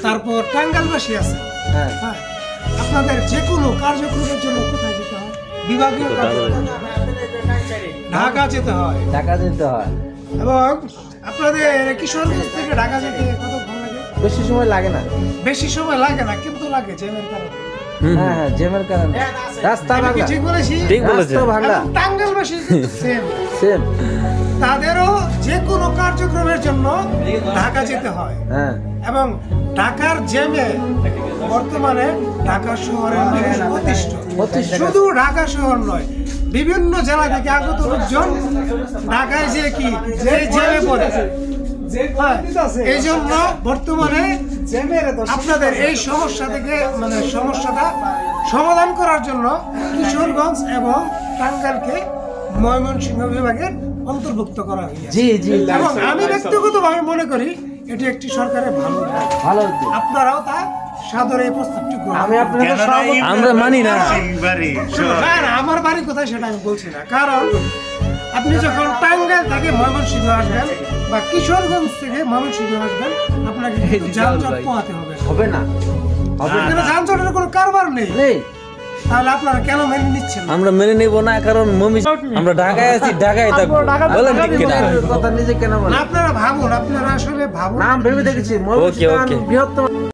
তারপর টাঙ্গাইলবাসী আছে। হ্যাঁ, আপনাদের যে কোনো কার্যক্রমের জন্য কোথায় যেতে হয়? বিভাগীয় ঢাকা যেতে হয়। এবং আপনাদের কিশোরগঞ্জ থেকে ঢাকা যেতে কতক্ষণ লাগে? বেশি সময় লাগে না। বেশি সময় লাগে না, কিন্তু লাগে জ্যামের কারণে। হ্যাঁ, জ্যামের কারণে রাস্তা ভাঙা। ঠিক বলেছি? ঠিক বলেছেন। টাঙ্গাইলবাসী সেম। তাদেরও যে কোনো কার্যক্রমের জন্য ঢাকা যেতে হয়। এবং ঢাকার জ্যামে বর্তমানে ঢাকা শহরের শুধু ঢাকা শহর নয়, বিভিন্ন জেলা থেকে আগত লোকজন ঢাকায় যে কি যে জ্যামে পড়ে। এই জন্য বর্তমানে আপনাদের এই সমস্যা থেকে মানে সমস্যাটা সমাধান করার জন্য কিশোরগঞ্জ এবং টাঙ্গাইলকে ময়মনসিংহ বিভাগের অন্তর্ভুক্ত করা হয়েছে। এবং আমি ব্যক্তিগতভাবে মনে করি এটি একটি সরকারের ভালো উদ্যোগ। আপনারাও তা সাদরে এই প্রস্তাবটি আমরা মানি না। আমার বাড়ি কোথায় সেটা আমি বলছি না, কারণ আপনি যখন টাঙ্গাইল থেকে ময়মনসিংহ আসবেন বা কিশোরগঞ্জ থেকে ময়মনসিংহ আসবেন, আপনাকে যানজট পোহাতে হবে না। যানজটের কোনো কারবার নেই। তাহলে আপনারা কেন মেনে নিচ্ছেন? আমরা মেনে নেব না, কারণ আমরা ঢাকায় আছি, ঢাকায় থাকবো। বলেন ঠিক কিনা? আপনারা ভাবুন, আপনারা আসলে ভাবুন। নাম ভেবে দেখেছি, ওকে। বৃহত্তম